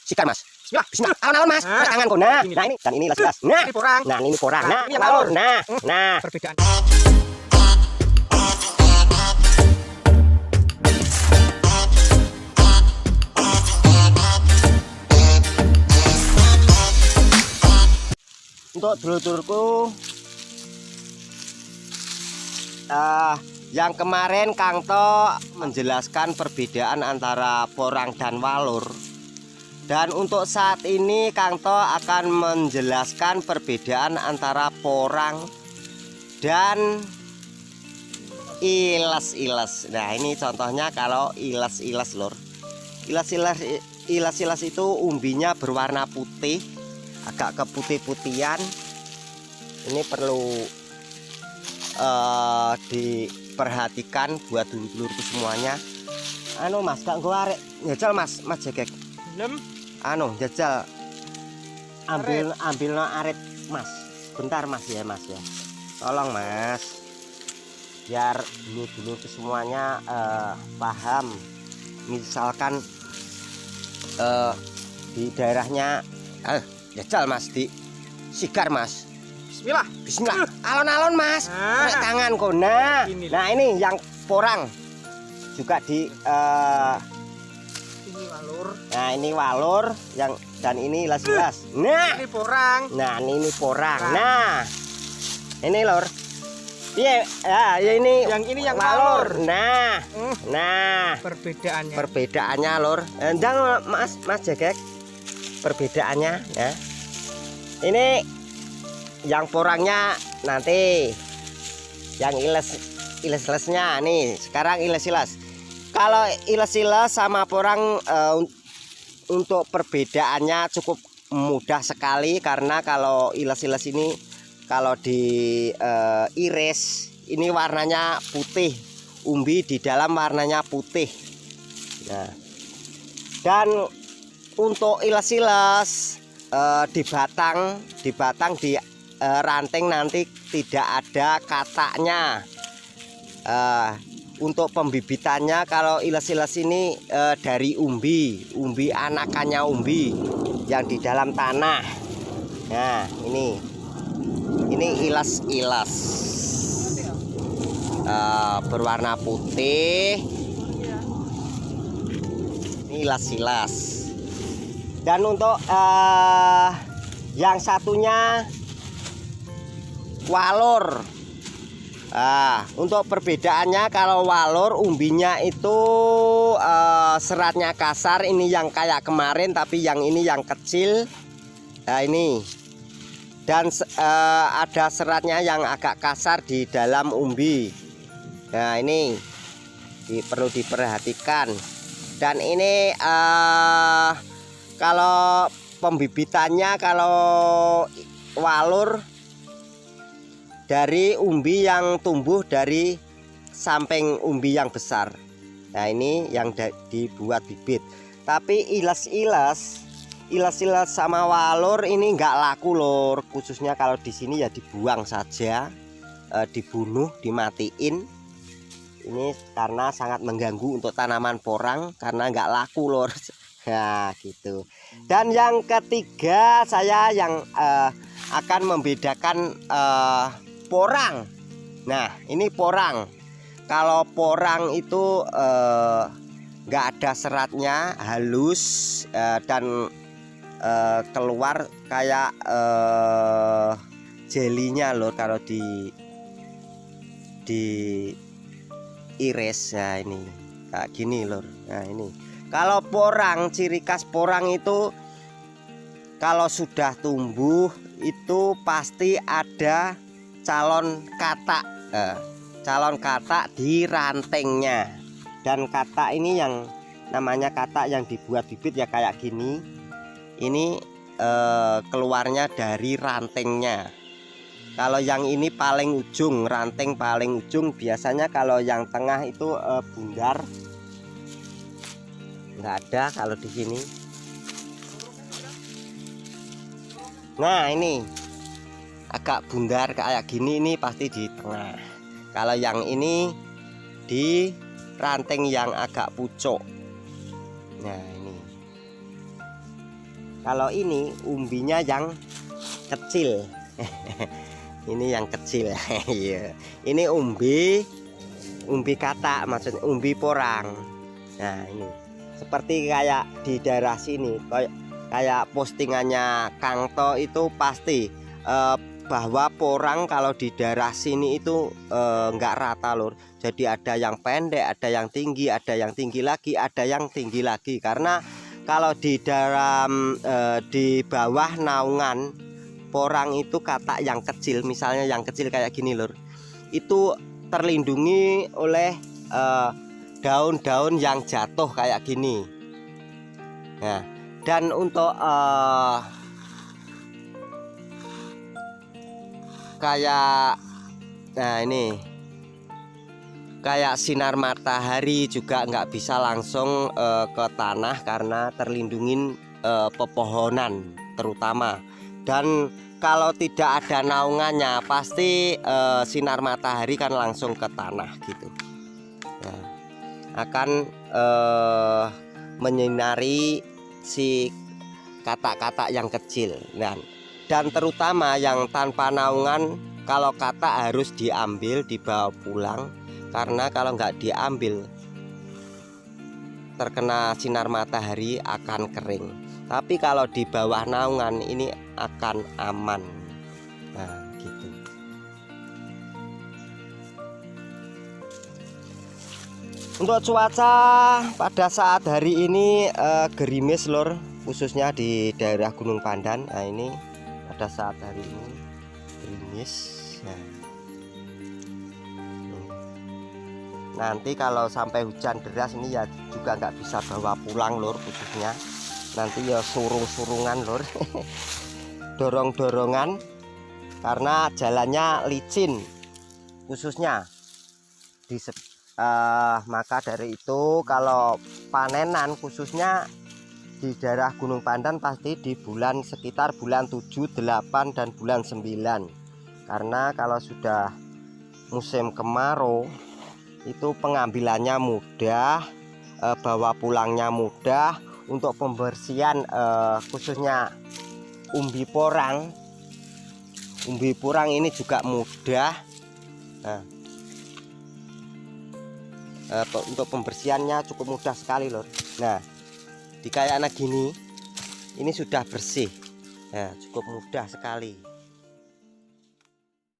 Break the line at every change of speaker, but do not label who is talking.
sikat mas. Bismillah. Alon-alon mas. Tangan kok. Nah ini dan ini las. Nah
Ini porang.
Nah ini porang. Nah
ini
walor.
walor.
Nah
Perbedaan.
untuk dulur-dulurku, yang kemarin Kang To menjelaskan perbedaan antara porang dan walur, dan untuk saat ini Kang To akan menjelaskan perbedaan antara porang dan iles-iles. Nah ini contohnya kalau iles-iles lur. Iles-iles itu umbinya berwarna putih, agak keputih-putihan. Ini perlu diperhatikan buat dulur-dulurku semuanya. Anu mas, gak gue arek jajal mas jegek. Jajal ambil no aret mas. Bentar mas ya, tolong mas, biar dulur-dulurku semuanya paham. Misalkan di daerahnya jajal mas, di sigar mas. Bismillah. Alon-alon mas. Tangan kok. Nah ini yang porang juga di
Ini walur.
Nah ini walur yang, dan ini ilas-ilas. Nah
Ini porang.
Nah ini porang. Nah ini lor. Iya ya ini
Yang ini yang
walur.
walur.
Nah perbedaannya lor. Jangan mas jegek. Perbedaannya ya. Ini yang porangnya nanti, yang iles-ilesnya nih. Sekarang iles-iles. Kalau iles-iles sama porang untuk perbedaannya cukup mudah sekali, karena kalau iles-iles ini kalau di iris ini warnanya putih, umbi di dalam warnanya putih. Nah, dan untuk iles-iles di batang di ranting nanti tidak ada kataknya. Untuk pembibitannya kalau iles-iles ini dari umbi anakannya umbi yang di dalam tanah. Nah ini iles-iles berwarna putih. Ini iles-iles. Dan untuk yang satunya walur. Untuk perbedaannya, kalau walur umbinya itu seratnya kasar, ini yang kayak kemarin, tapi yang ini yang kecil. Nah ini, dan ada seratnya yang agak kasar di dalam umbi. Nah ini perlu diperhatikan. Dan ini kalau pembibitannya, kalau walur dari umbi yang tumbuh dari samping umbi yang besar. Nah ini yang dibuat bibit. Tapi iles-iles sama walur ini nggak laku lor. Khususnya kalau di sini ya dibuang saja, dibunuh, dimatiin. Ini karena sangat mengganggu untuk tanaman porang, karena nggak laku lor. Nah gitu. Dan yang ketiga, saya yang akan membedakan porang. Nah ini porang. Kalau porang itu nggak ada seratnya, halus, dan keluar kayak jelinya lor kalau di iris. Nah ini kayak gini lor. Nah ini kalau porang, ciri khas porang itu kalau sudah tumbuh itu pasti ada calon katak di rantingnya. Dan katak ini yang namanya katak yang dibuat bibit ya kayak gini. Ini keluarnya dari rantingnya. Kalau yang ini paling ujung, ranting paling ujung. Biasanya kalau yang tengah itu bundar. Nggak ada kalau di sini. Nah ini agak bundar kayak gini, ini pasti di tengah. Kalau yang ini di ranting yang agak pucuk. Nah ini Kalau ini umbinya yang kecil. Ini yang kecil. Iya. Ini umbi katak, maksudnya umbi porang. Nah ini seperti kayak di daerah sini, kayak postingannya Kang To itu pasti bahwa porang kalau di daerah sini itu enggak rata lur. Jadi ada yang pendek, ada yang tinggi, ada yang tinggi lagi, ada yang tinggi lagi. Karena kalau di dalam di bawah naungan porang itu katak yang kecil, misalnya yang kecil kayak gini lur, itu terlindungi oleh daun-daun yang jatuh kayak gini. Nah, dan untuk kayak nah ini kayak sinar matahari juga nggak bisa langsung ke tanah karena terlindungin pepohonan terutama. Dan kalau tidak ada naungannya pasti sinar matahari kan langsung ke tanah gitu. Nah, akan menyinari si katak-katak yang kecil. Dan terutama yang tanpa naungan, kalau katak harus diambil dibawa pulang, karena kalau nggak diambil terkena sinar matahari akan kering. Tapi kalau di bawah naungan ini akan aman. Nah gitu. Untuk cuaca pada saat hari ini gerimis lor, khususnya di daerah Gunung Pandan. Nah ini pada saat hari ini gerimis. Nanti kalau sampai hujan deras ini ya juga nggak bisa bawa pulang lor, khususnya nanti ya surung-surungan lor. Dorong-dorongan karena jalannya licin khususnya maka dari itu kalau panenan khususnya di daerah Gunung Pandan pasti di bulan sekitar bulan 7, 8 dan bulan 9. Karena kalau sudah musim kemarau itu pengambilannya mudah, bawa pulangnya mudah. Untuk pembersihan khususnya umbi porang ini juga mudah. Nah, untuk pembersihannya cukup mudah sekali lor. Nah di kayak anak gini ini sudah bersih. Nah, cukup mudah sekali.